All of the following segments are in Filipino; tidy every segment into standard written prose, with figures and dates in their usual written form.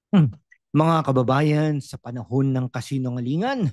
Hmm. Mga kababayan, sa panahon ng kasinungalingan,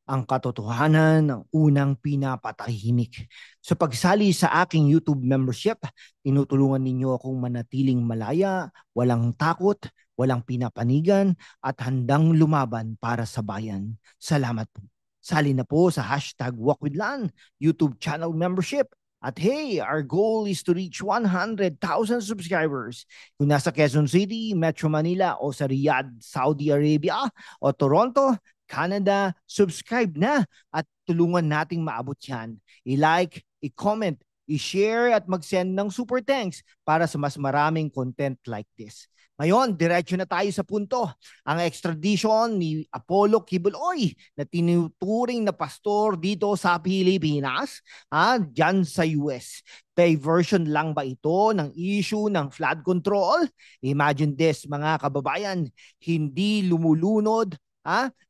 ang katotohanan ang unang pinapatahimik. Sa pagsali sa aking YouTube membership, tinutulungan ninyo akong manatiling malaya, walang takot, walang pinapanigan, at handang lumaban para sa bayan. Salamat po. Sali na po sa hashtag WalkWithLan YouTube channel membership. At hey, our goal is to reach 100,000 subscribers. Kung nasa Quezon City, Metro Manila o sa Riyadh, Saudi Arabia o Toronto, Canada, subscribe na at tulungan nating maabot yan. I-like, i-comment, i-share at mag-send ng super thanks para sa mas maraming content like this. Ngayon, diretso na tayo sa punto. Ang extradition ni Apollo Kibuloy na tinuturing na pastor dito sa Pilipinas, dyan sa US. Diversion lang ba ito ng issue ng flood control? Imagine this, mga kababayan, hindi lumulunod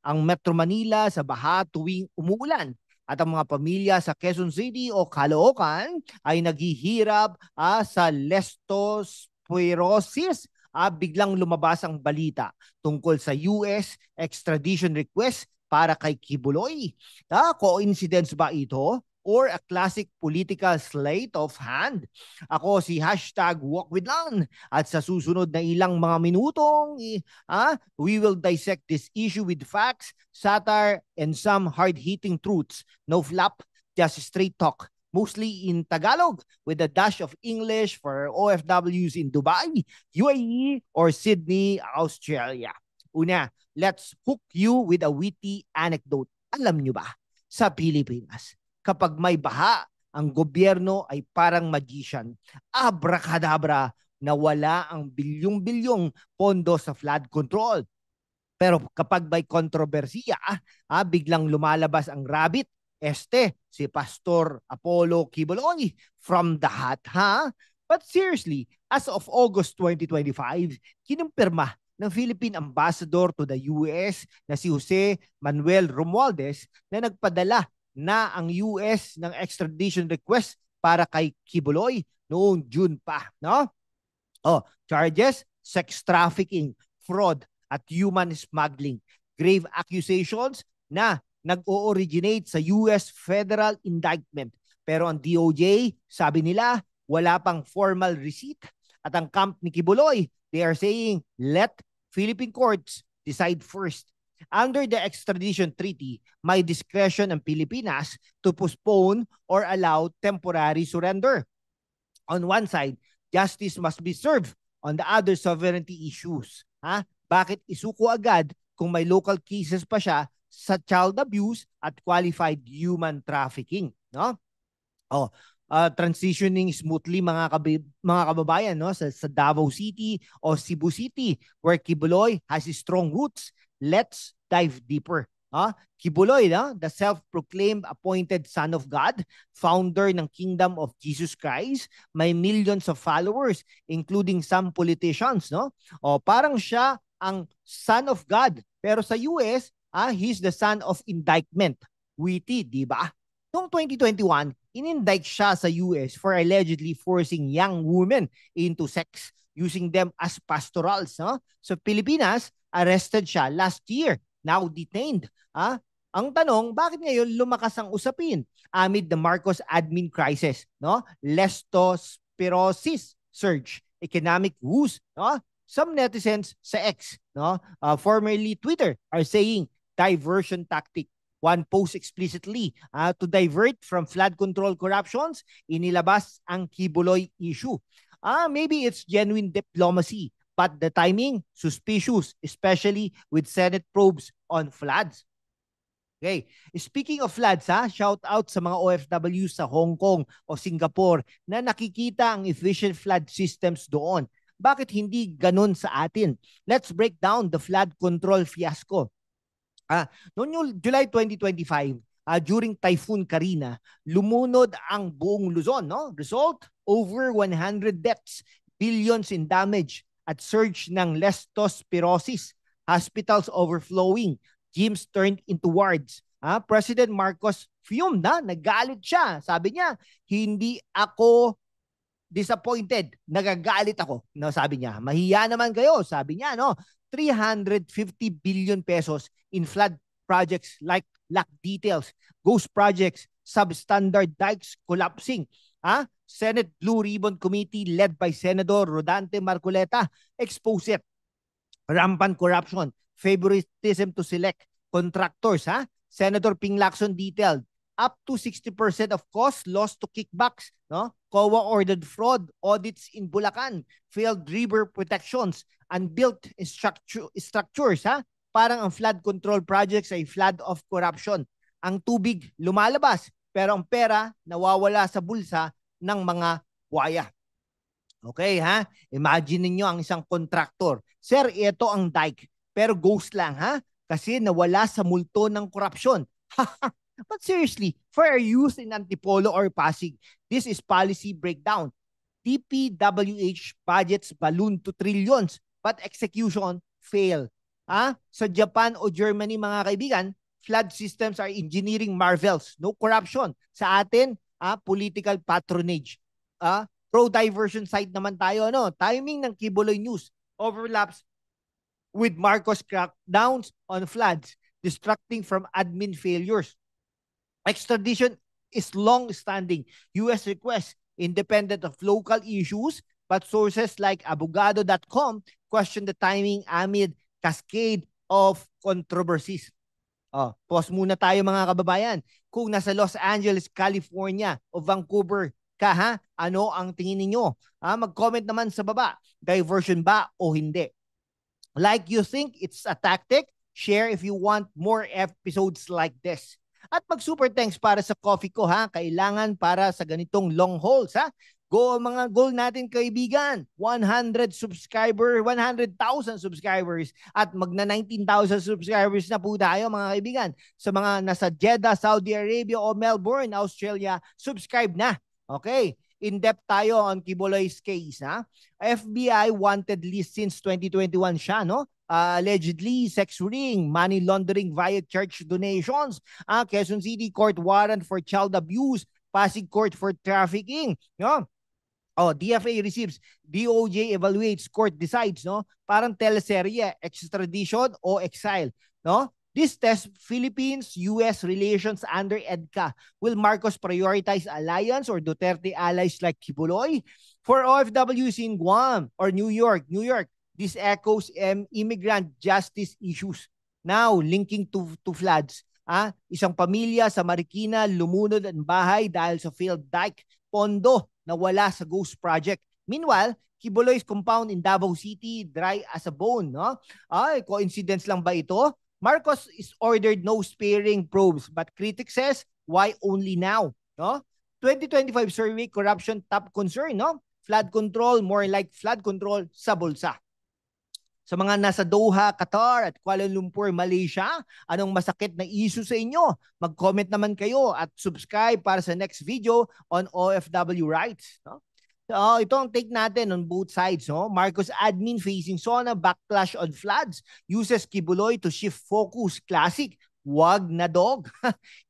ang Metro Manila sa baha tuwing umuulan. At ang mga pamilya sa Quezon City o Caloocan ay naghihirap sa leptospirosis. Biglang lumabas ang balita tungkol sa US extradition request para kay Kibuloy. Coincidence ba ito? Or a classic political sleight of hand? Ako si hashtag WalkWithLan at sa susunod na ilang mga minutong we will dissect this issue with facts, satire, and some hard-hitting truths. No flap, just straight talk. Mostly in Tagalog with a dash of English for OFWs in Dubai, UAE, or Sydney, Australia. Una, let's hook you with a witty anecdote. Alam nyo ba, sa Pilipinas, kapag may baha, ang gobyerno ay parang magician. Abracadabra, nawala ang bilyong-bilyong pondo sa flood control. Pero kapag may kontrobersiya, biglang lumalabas ang rabbit. Si Pastor Apollo Kibuloy from the hat, ha? But seriously, as of August 2025, kinumpirma ng Philippine Ambassador to the US na si Jose Manuel Romualdez na nagpadala na ang US ng extradition request para kay Kibuloy noong June pa, no? Charges, sex trafficking, fraud, at human smuggling. Grave accusations na nag-o-originate sa US federal indictment. Pero ang DOJ, sabi nila, wala pang formal receipt. At ang camp ni Kibuloy, they are saying, let Philippine courts decide first. Under the extradition treaty, may discretion ang Pilipinas to postpone or allow temporary surrender. On one side, justice must be served. On the other, sovereignty issues. Bakit isuko agad kung may local cases pa siya sa child abuse at qualified human trafficking, no? Transitioning smoothly mga kababayan, no, sa Davao City o Cebu City where Kibuloy has strong roots. Let's dive deeper. Kibuloy, no? The self-proclaimed appointed son of God, founder ng Kingdom of Jesus Christ, may millions of followers, including some politicians, no? Parang siya ang son of God. Pero sa US, he's the son of indictment. Witty, di ba? Noong 2021, inindict siya sa US for allegedly forcing young women into sex, using them as pastorals, no? Sa Pilipinas, arrested siya last year, now detained. Ang tanong, bakit ngayon lumakas ang usapin amid the Marcos admin crisis, no? Leptospirosis surge, economic woes, no? Some netizens sa X, no, formerly Twitter, are saying diversion tactic. One post explicitly to divert from flood control corruptions, inilabas ang Kibuloy issue. Maybe it's genuine diplomacy, but the timing, suspicious, especially with Senate probes on floods. Okay. Speaking of floods, shout out sa mga OFW sa Hong Kong o Singapore na nakikita ang efficient flood systems doon. Bakit hindi ganun sa atin? Let's break down the flood control fiasco. Noong July 2025, during Typhoon Karina, lumunod ang buong Luzon, no? Result, over 100 deaths, billions in damage, at surge ng leptospirosis, hospitals overflowing, gyms turned into wards. President Marcos fumed na, nagalit siya. Sabi niya, hindi ako disappointed, nagagalit ako. No, sabi niya, mahiya naman kayo, sabi niya, no? 350 billion pesos in flood projects like lack details, ghost projects, substandard dikes collapsing. Senate Blue Ribbon Committee led by Senator Rodante Marcoleta exposed it. Rampant corruption, favoritism to select contractors. Senator Ping Lacson detailed up to 60% of costs lost to kickbacks. No? COA ordered fraud audits in Bulacan, failed river protections, unbuilt structures. Parang ang flood control projects ay flood of corruption. Ang tubig lumalabas, pero ang pera nawawala sa bulsa ng mga buhaya. Okay, Imagine niyo ang isang contractor. Sir, ito ang dike, pero ghost lang, kasi nawala sa multo ng korupsyon. But seriously, for our youth in Antipolo or Pasig, this is policy breakdown. DPWH budgets balloon to trillions, but execution fail. Sa Japan o Germany, mga kaibigan, flood systems are engineering marvels. No corruption. Sa atin, political patronage. Pro-diversion side naman tayo. Timing ng Kibuloy News overlaps with Marcos crackdowns on floods, distracting from admin failures. Extradition is long-standing U.S. request, independent of local issues, but sources like abogado.com question the timing amid cascade of controversies. Pause muna tayo, mga kababayan. Kung nasa Los Angeles, California o Vancouver ka, ano ang tingin ninyo? Mag-comment naman sa baba. Diversion ba o hindi? Like you think it's a tactic? Share if you want more episodes like this. At mag-super thanks para sa coffee ko, kailangan para sa ganitong long hauls, Go mga goal natin, kaibigan. 100,000 subscribers at magna 19,000 subscribers na po tayo, mga kaibigan. Sa mga nasa Jeddah, Saudi Arabia o Melbourne, Australia, subscribe na. Okay. In-depth tayo on Kibuloy's case. FBI wanted list since 2021 siya, allegedly sex ring, money laundering via church donations. Quezon City Court warrant for child abuse, Pasig Court for trafficking. DFA receives, DOJ evaluates, court decides, Parang teleserye, extradition o exile, This test Philippines-US relations under EDCA. Will Marcos prioritize alliance or Duterte allies like Kibuloy? For OFWs in Guam or New York, this echoes immigrant justice issues. Now, linking to floods. Isang pamilya sa Marikina lumunod ang bahay dahil sa failed dike. Pondo na wala sa ghost project. Meanwhile, Kibuloy's compound in Davao City dry as a bone. Coincidence lang ba ito? Marcos is ordered no sparing probes, but critics says, why only now? 2025 survey, corruption top concern, Flood control, more like flood control sa bulsa. Sa mga nasa Doha, Qatar at Kuala Lumpur, Malaysia, anong masakit na issue sa inyo? Mag-comment naman kayo at subscribe para sa next video on OFW rights. Ito ang take natin on both sides. Marcos admin facing SONA backlash on floods, uses Kibuloy to shift focus. Classic, wag na dog.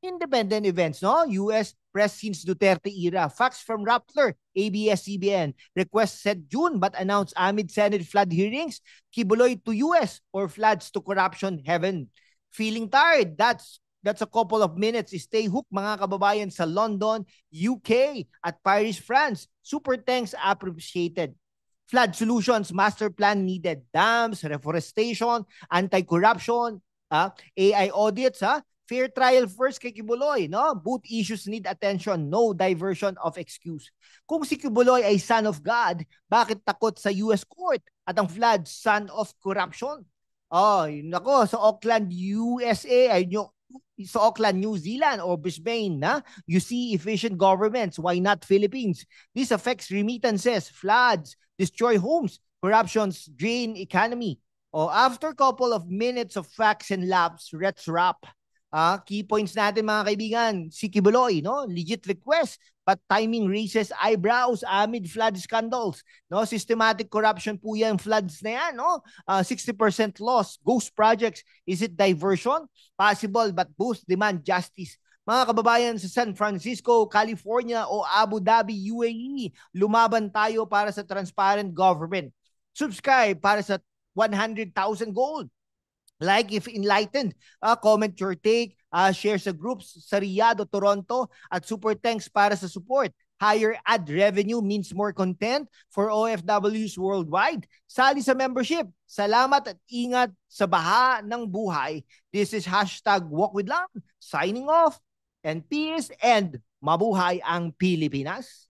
Independent events, US press since Duterte era. Facts from Rappler, ABS-CBN. Request set June but announced amid Senate flood hearings. Kibuloy to US or floods to corruption heaven. Feeling tired? That's a couple of minutes. Stay hooked, mga kababayan, sa London, UK at Paris, France. Super thanks appreciated. Flood solutions, master plan needed. Dams, reforestation, anti-corruption, AI audits, fair trial first kay Kibuloy, Both issues need attention, no diversion of excuse. Kung si Kibuloy ay son of God, bakit takot sa US court? At ang flood, son of corruption? Sa Auckland, USA, sa Auckland, New Zealand or Brisbane, you see efficient governments. Why not Philippines? This affects remittances, floods, destroy homes, corruptions, drain economy. After couple of minutes of facts and laps, let's wrap. Key points natin, mga kaibigan. Si Kibuloy, legit request, but timing raises eyebrows amid flood scandals. Systematic corruption po yan, floods na yan. 60% loss, ghost projects. Is it diversion? Possible, but both demand justice. Mga kababayan sa San Francisco, California o Abu Dhabi, UAE, lumaban tayo para sa transparent government. Subscribe para sa 100,000 gold. Like if enlightened, comment your take, share sa groups sa Riyadh o Toronto, at super thanks para sa support. Higher ad revenue means more content for OFWs worldwide. Sali sa membership. Salamat at ingat sa baha ng buhay. This is #WalkWithLang. Signing off. And peace and mabuhay ang Pilipinas.